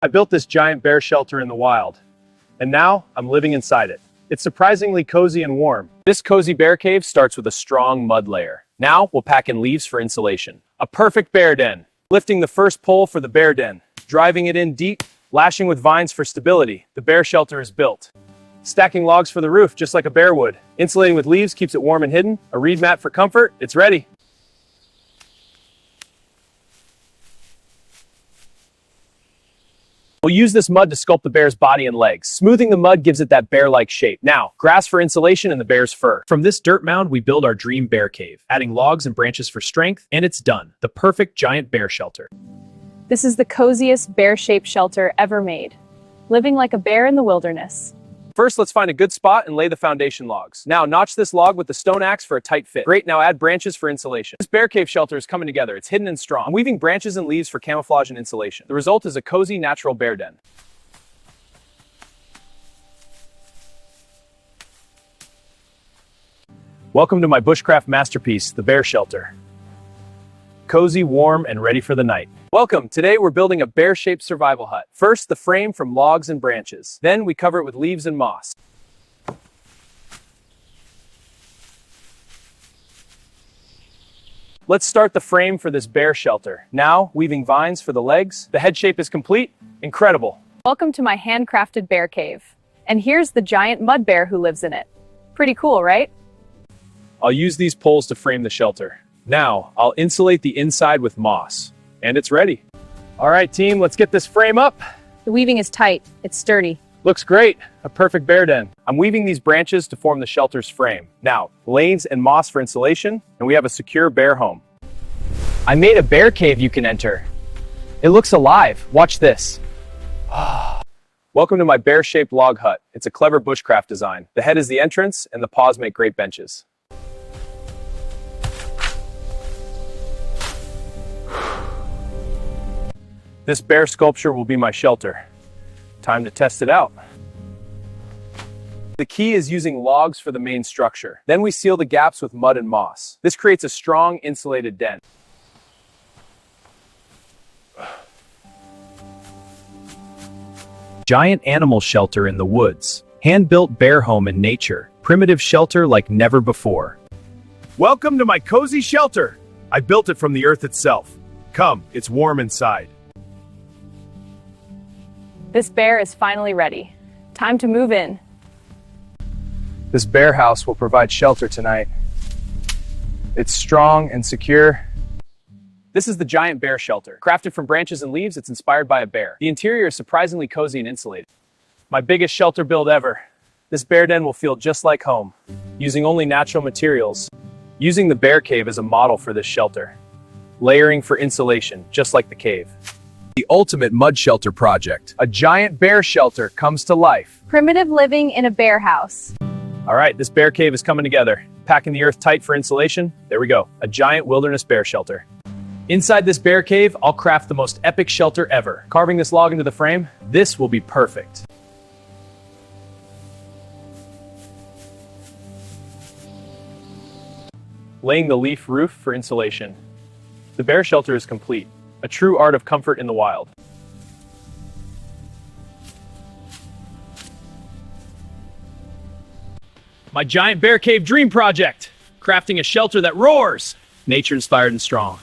I built this giant bear shelter in the wild, and now I'm living inside it. It's surprisingly cozy and warm. This cozy bear cave starts with a strong mud layer. Now we'll pack in leaves for insulation. A perfect bear den. Lifting the first pole for the bear den. Driving it in deep, lashing with vines for stability. The bear shelter is built. Stacking logs for the roof, just like a bear would. Insulating with leaves keeps it warm and hidden. A reed mat for comfort. It's ready. We'll use this mud to sculpt the bear's body and legs. Smoothing the mud gives it that bear-like shape. Now, grass for insulation and the bear's fur. From this dirt mound, we build our dream bear cave, adding logs and branches for strength, and it's done. The perfect giant bear shelter. This is the coziest bear-shaped shelter ever made. Living like a bear in the wilderness. First, let's find a good spot and lay the foundation logs. Now, notch this log with the stone axe for a tight fit. Great, now add branches for insulation. This bear cave shelter is coming together. It's hidden and strong. I'm weaving branches and leaves for camouflage and insulation. The result is a cozy, natural bear den. Welcome to my bushcraft masterpiece, the bear shelter. Cozy, warm, and ready for the night. Welcome! Today we're building a bear-shaped survival hut. First, the frame from logs and branches. Then we cover it with leaves and moss. Let's start the frame for this bear shelter. Now, weaving vines for the legs. The head shape is complete. Incredible! Welcome to my handcrafted bear cave. And here's the giant mud bear who lives in it. Pretty cool, right? I'll use these poles to frame the shelter. Now, I'll insulate the inside with moss. And it's ready. All right, team, let's get this frame up. The weaving is tight. It's sturdy. Looks great. A perfect bear den. I'm weaving these branches to form the shelter's frame. Now, lanes and moss for insulation, and we have a secure bear home. I made a bear cave you can enter. It looks alive. Watch this. Welcome to my bear-shaped log hut. It's a clever bushcraft design. The head is the entrance, and the paws make great benches. This bear sculpture will be my shelter. Time to test it out. The key is using logs for the main structure. Then we seal the gaps with mud and moss. This creates a strong, insulated den. Giant animal shelter in the woods. Hand-built bear home in nature. Primitive shelter like never before. Welcome to my cozy shelter. I built it from the earth itself. Come, it's warm inside. This bear is finally ready. Time to move in. This bear house will provide shelter tonight. It's strong and secure. This is the giant bear shelter. Crafted from branches and leaves, it's inspired by a bear. The interior is surprisingly cozy and insulated. My biggest shelter build ever. This bear den will feel just like home, using only natural materials. Using the bear cave as a model for this shelter. Layering for insulation, just like the cave. The ultimate mud shelter project. A giant bear shelter comes to life. Primitive living in a bear house. All right, this bear cave is coming together. Packing the earth tight for insulation. There we go. A giant wilderness bear shelter. Inside this bear cave, I'll craft the most epic shelter ever. Carving this log into the frame, this will be perfect. Laying the leaf roof for insulation. The bear shelter is complete. A true art of comfort in the wild. My giant bear cave dream project. Crafting a shelter that roars. Nature inspired and strong.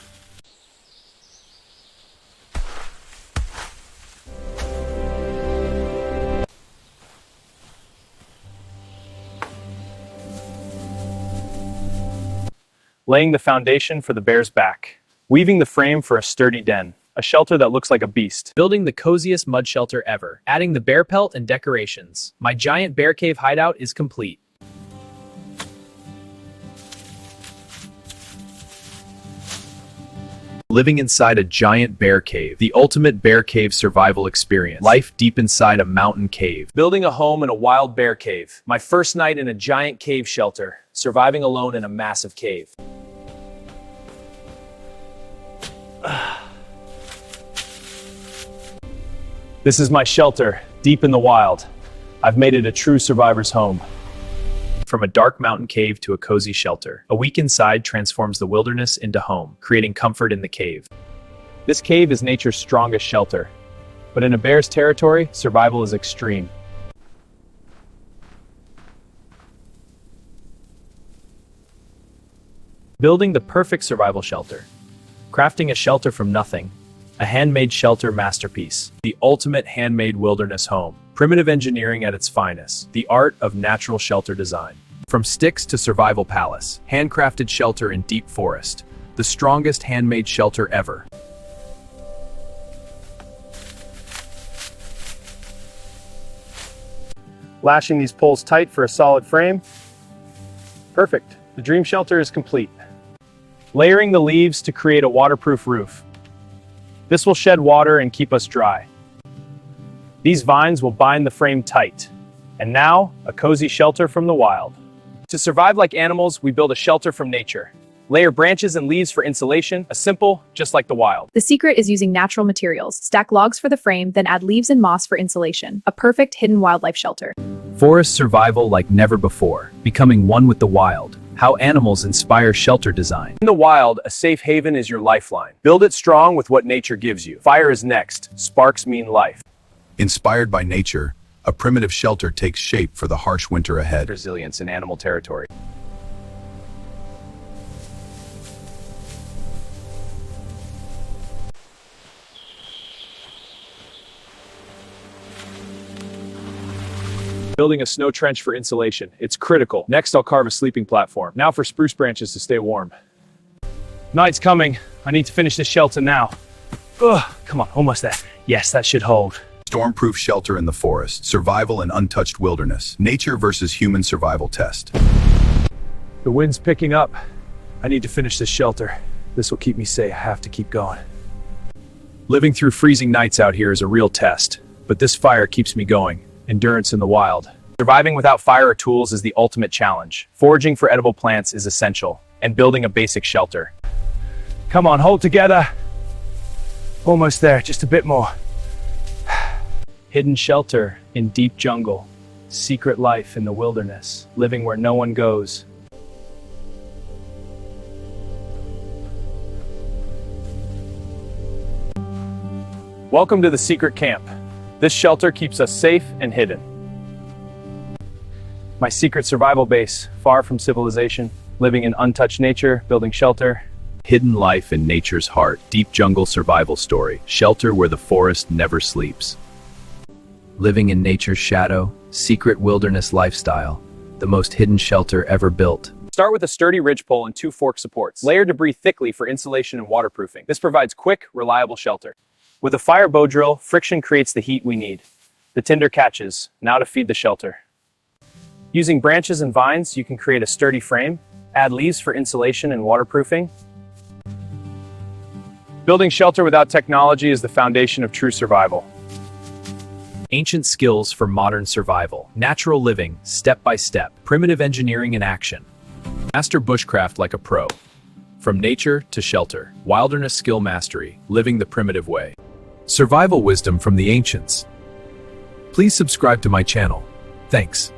Laying the foundation for the bear's back. Weaving the frame for a sturdy den. A shelter that looks like a beast. Building the coziest mud shelter ever. Adding the bear pelt and decorations. My giant bear cave hideout is complete. Living inside a giant bear cave. The ultimate bear cave survival experience. Life deep inside a mountain cave. Building a home in a wild bear cave. My first night in a giant cave shelter. Surviving alone in a massive cave. This is my shelter, deep in the wild. I've made it a true survivor's home. From a dark mountain cave to a cozy shelter. A week inside transforms the wilderness into home, creating comfort in the cave. This cave is nature's strongest shelter. But in a bear's territory, survival is extreme. Building the perfect survival shelter. Crafting a shelter from nothing. A handmade shelter masterpiece. The ultimate handmade wilderness home. Primitive engineering at its finest. The art of natural shelter design. From sticks to survival palace. Handcrafted shelter in deep forest. The strongest handmade shelter ever. Lashing these poles tight for a solid frame. Perfect. The dream shelter is complete. Layering the leaves to create a waterproof roof. This will shed water and keep us dry. These vines will bind the frame tight. And now, a cozy shelter from the wild. To survive like animals, we build a shelter from nature. Layer branches and leaves for insulation, a simple, just like the wild. The secret is using natural materials. Stack logs for the frame, then add leaves and moss for insulation. A perfect hidden wildlife shelter. Forest survival like never before. Becoming one with the wild. How animals inspire shelter design. In the wild, a safe haven is your lifeline. Build it strong with what nature gives you. Fire is next. Sparks mean life. Inspired by nature, a primitive shelter takes shape for the harsh winter ahead. Resilience in animal territory. Building a snow trench for insulation. It's critical. Next, I'll carve a sleeping platform. Now for spruce branches to stay warm. Night's coming. I need to finish this shelter now. Ugh, come on, almost there. Yes, that should hold. Stormproof shelter in the forest. Survival in untouched wilderness. Nature versus human survival test. The wind's picking up. I need to finish this shelter. This will keep me safe. I have to keep going. Living through freezing nights out here is a real test, but this fire keeps me going. Endurance in the wild. Surviving without fire or tools is the ultimate challenge. Foraging for edible plants is essential, and building a basic shelter. Come on, hold together. Almost there, just a bit more. Hidden shelter in deep jungle. Secret life in the wilderness. Living where no one goes. Welcome to the secret camp. This shelter keeps us safe and hidden. My secret survival base, far from civilization, living in untouched nature, building shelter. Hidden life in nature's heart. Deep jungle survival story. Shelter where the forest never sleeps. Living in nature's shadow. Secret wilderness lifestyle. The most hidden shelter ever built. Start with a sturdy ridgepole and 2 fork supports. Layer debris thickly for insulation and waterproofing. This provides quick, reliable shelter. With a fire bow drill, friction creates the heat we need. The tinder catches. Now to feed the shelter. Using branches and vines, you can create a sturdy frame. Add leaves for insulation and waterproofing. Building shelter without technology is the foundation of true survival. Ancient skills for modern survival. Natural living, step by step. Primitive engineering in action. Master bushcraft like a pro. From nature to shelter. Wilderness skill mastery. Living the primitive way. Survival wisdom from the ancients. Please subscribe to my channel. Thanks.